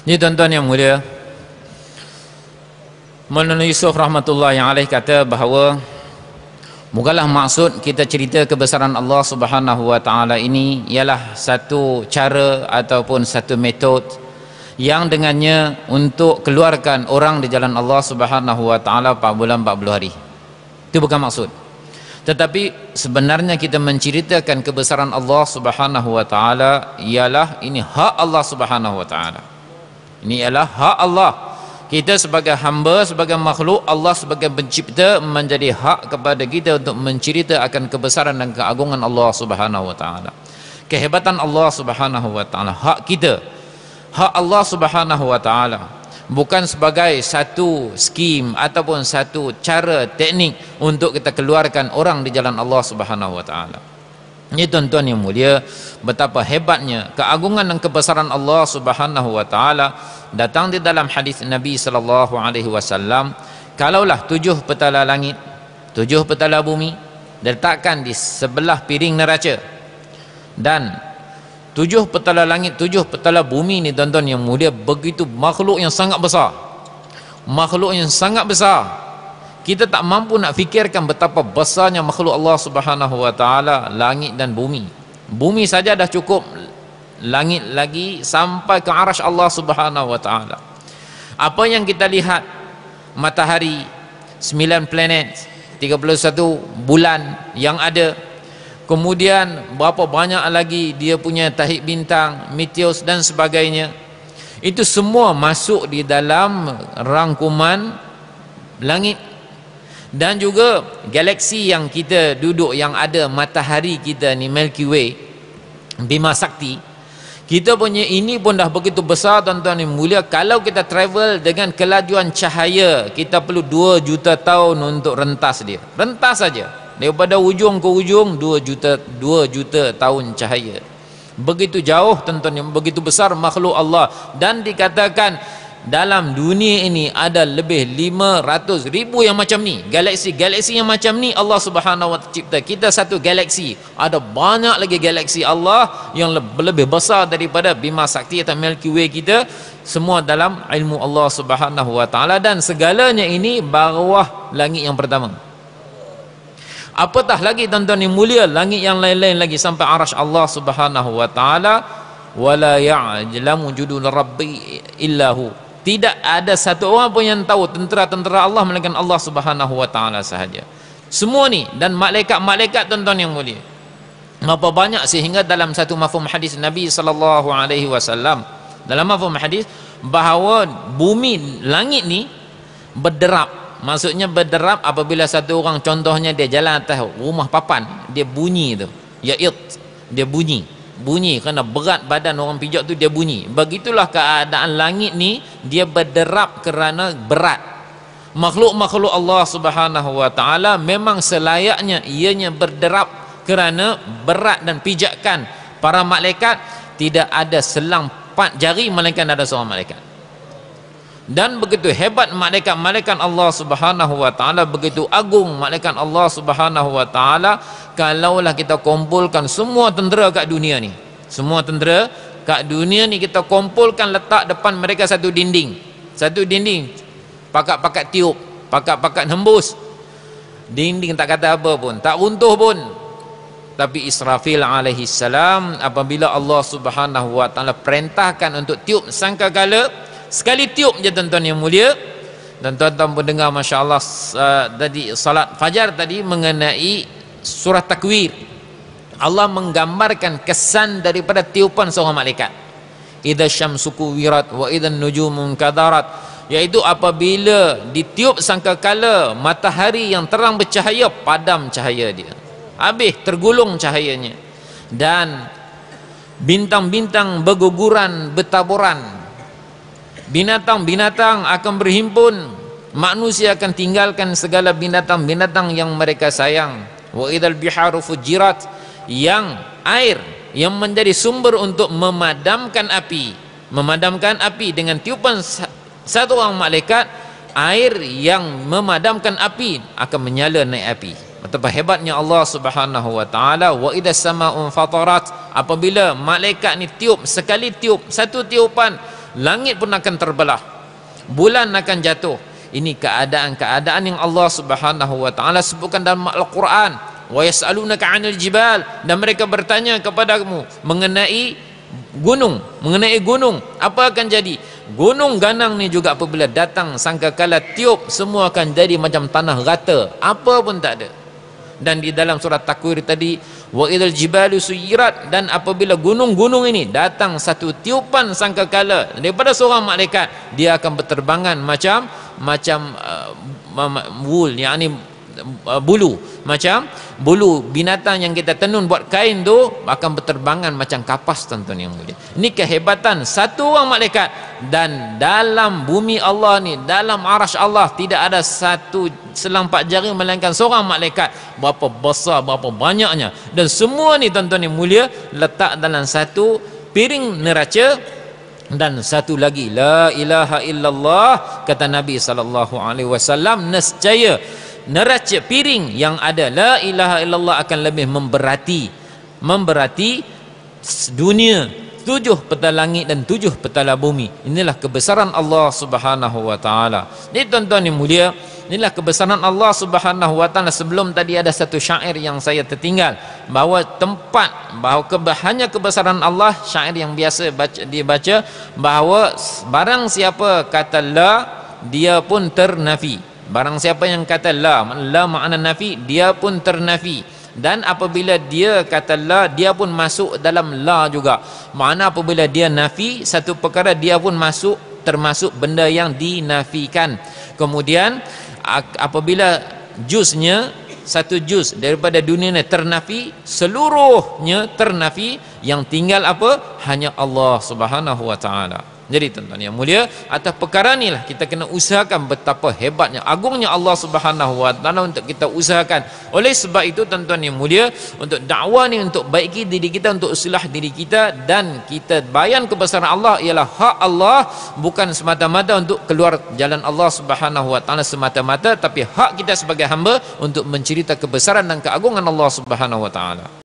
Ini tuan-tuan yang mulia, Maulana Yusuf rahmatullahi alaih kata bahawa bukanlah maksud kita cerita kebesaran Allah Subhanahu wa taala ini ialah satu cara ataupun satu metod yang dengannya untuk keluarkan orang di jalan Allah Subhanahu wa taala 4 bulan 40 hari. Itu bukan maksud. Tetapi sebenarnya kita menceritakan kebesaran Allah Subhanahu wa taala ialah ini hak Allah Subhanahu wa taala. Ini ialah hak Allah. Kita sebagai hamba, sebagai makhluk, Allah sebagai pencipta menjadi hak kepada kita untuk mencerita akan kebesaran dan keagungan Allah Subhanahu wa taala. Kehebatan Allah Subhanahu wa taala, hak kita. Hak Allah Subhanahu wa taala bukan sebagai satu skim ataupun satu cara teknik untuk kita keluarkan orang di jalan Allah Subhanahu wa taala. Ini tuan-tuan yang mulia, betapa hebatnya keagungan dan kebesaran Allah Subhanahu wa taala datang di dalam hadis Nabi sallallahu alaihi wasallam. Kalaulah 7 petala langit, 7 petala bumi diletakkan di sebelah piring neraca, dan 7 petala langit, 7 petala bumi ni tuan-tuan yang mulia, begitu makhluk yang sangat besar. Makhluk yang sangat besar. Kita tak mampu nak fikirkan betapa besarnya makhluk Allah Subhanahu wa taala, langit dan bumi. Bumi saja dah cukup, langit lagi sampai ke arasy Allah Subhanahu wa taala. Apa yang kita lihat, matahari, 9 planet, 31 bulan yang ada, kemudian berapa banyak lagi dia punya tahik bintang, meteors dan sebagainya, itu semua masuk di dalam rangkuman langit. Dan juga galaksi yang kita duduk, yang ada matahari kita ni, Milky Way, Bima Sakti, kita punya ini pun dah begitu besar tuan-tuan yang mulia. Kalau kita travel dengan kelajuan cahaya, kita perlu 2 juta tahun untuk rentas dia. Rentas saja daripada ujung ke ujung 2 juta tahun cahaya. Begitu jauh tuan-tuan, yang begitu besar makhluk Allah. Dan dikatakan dalam dunia ini ada lebih 500,000 yang macam ni, galaksi-galaksi yang macam ni Allah Subhanahu wa taala cipta. Kita satu galaksi, ada banyak lagi galaksi Allah yang lebih besar daripada Bima Sakti atau Milky Way kita, semua dalam ilmu Allah Subhanahu wa taala, dan segalanya ini bawah langit yang pertama. Apatah lagi tuan-tuan yang mulia, langit yang lain-lain lagi sampai arasy Allah Subhanahu wa taala. Wala ya'lamu judul rabbi illahu. Tidak ada satu orang pun yang tahu tentera-tentera Allah melainkan Allah Subhanahu wa taala sahaja. Semua ni, dan malaikat-malaikat tuan-tuan yang mulia, berapa banyak sehingga dalam satu mafhum hadis Nabi sallallahu alaihi wasallam, dalam mafhum hadis bahawa bumi, langit ni berderap. Maksudnya berderap apabila satu orang, contohnya dia jalan atas rumah papan, dia bunyi tu, ya'id, dia bunyi kerana berat badan orang pijak tu, dia bunyi. Begitulah keadaan langit ni, dia berderap kerana berat. Makhluk-makhluk Allah Subhanahu wa taala memang selayaknya ianya berderap kerana berat dan pijakan. Para malaikat tidak ada selang 4 jari melainkan ada seorang malaikat. Dan begitu hebat malaikat-malaikat Allah Subhanahu wa taala, begitu agung malaikat Allah Subhanahu wa taala. Kalaulah kita kumpulkan semua tentera kat dunia ni, semua tentera kat dunia ni kita kumpulkan, letak depan mereka satu dinding, pakat-pakat tiup, pakat-pakat hembus, dinding tak kata apa pun, tak runtuh pun. Tapi Israfil alaihi salam, apabila Allah Subhanahu wa taala perintahkan untuk tiup sangkakala, sekali tiup je tuan-tuan yang mulia, dan tuan-tuan pun dengar masya-Allah tadi salat fajar tadi mengenai surah Takwir, Allah menggambarkan kesan daripada tiupan seorang malaikat. Idza syamsu kuwirat wa idzan nujumu kadarat, iaitu apabila ditiup sangkakala matahari yang terang bercahaya padam cahaya dia, habis tergulung cahayanya, dan bintang-bintang berguguran bertaburan, binatang-binatang akan berhimpun, manusia akan tinggalkan segala binatang-binatang yang mereka sayang. Wa idzal biharu fujirat, yang air yang menjadi sumber untuk memadamkan api dengan tiupan satu orang malaikat, air yang memadamkan api akan menyala naik api. Betapa hebatnya Allah Subhanahu wa taala. Wa idzas samaa'u fatarat, apabila malaikat ni tiup, sekali tiup, satu tiupan langit pun akan terbelah, bulan akan jatuh. Ini keadaan-keadaan yang Allah Subhanahu wa taala sebutkan dalam Al-Quran. Wa yas'alunaka 'anil jibal, dan mereka bertanya kepadamu mengenai gunung, apa akan jadi? Gunung ganang ni juga apabila datang sangkakala tiup, semua akan jadi macam tanah rata, apa pun tak ada. Dan di dalam surat Takwir tadi, wa idzal jibalu suyirat, dan apabila gunung-gunung ini datang satu tiupan sangkakala daripada seorang malaikat, dia akan berterbangan macam wul, yakni bulu, macam bulu binatang yang kita tenun buat kain tu, akan berterbangan macam kapas, tuan-tuan yang mulia. Ini kehebatan satu orang malaikat. Dan dalam bumi Allah ni, dalam arasy Allah, tidak ada satu selang 4 jari melainkan seorang malaikat. Berapa besar, berapa banyaknya. Dan semua ni, tuan-tuan yang mulia, letak dalam satu piring neraca. Dan satu lagi, la ilaha illallah, kata Nabi SAW, nescaya neraca piring yang ada la ilaha illallah akan lebih memberati dunia 7 peta langit dan 7 petala bumi. Inilah kebesaran Allah Subhanahu wa taala. Jadi tuan-tuan yang mulia, inilah kebesaran Allah Subhanahu wa taala. Sebelum tadi ada satu syair yang saya tertinggal, bahawa hanya kebesaran Allah, syair yang biasa dibaca, bahawa barang siapa kata la, dia pun ternafi. Barang siapa yang kata la makna nafi, dia pun ternafi. Dan apabila dia kata la, dia pun masuk dalam la juga. Makna apabila dia nafi satu perkara, dia pun termasuk benda yang dinafikan. Kemudian apabila juznya, satu juz daripada dunia ni ternafi, seluruhnya ternafi, yang tinggal apa? Hanya Allah Subhanahu wa taala. Jadi tuan-tuan yang mulia, atas perkara inilah kita kena usahakan betapa hebatnya, agungnya Allah Subhanahu wa taala untuk kita usahakan. Oleh sebab itu tuan-tuan yang mulia, untuk dakwah ni untuk baiki diri kita, untuk islah diri kita, dan kita bayan kebesaran Allah ialah hak Allah, bukan semata-mata untuk keluar jalan Allah Subhanahu wa taala semata-mata, tapi hak kita sebagai hamba untuk mencerita kebesaran dan keagungan Allah Subhanahu wa taala.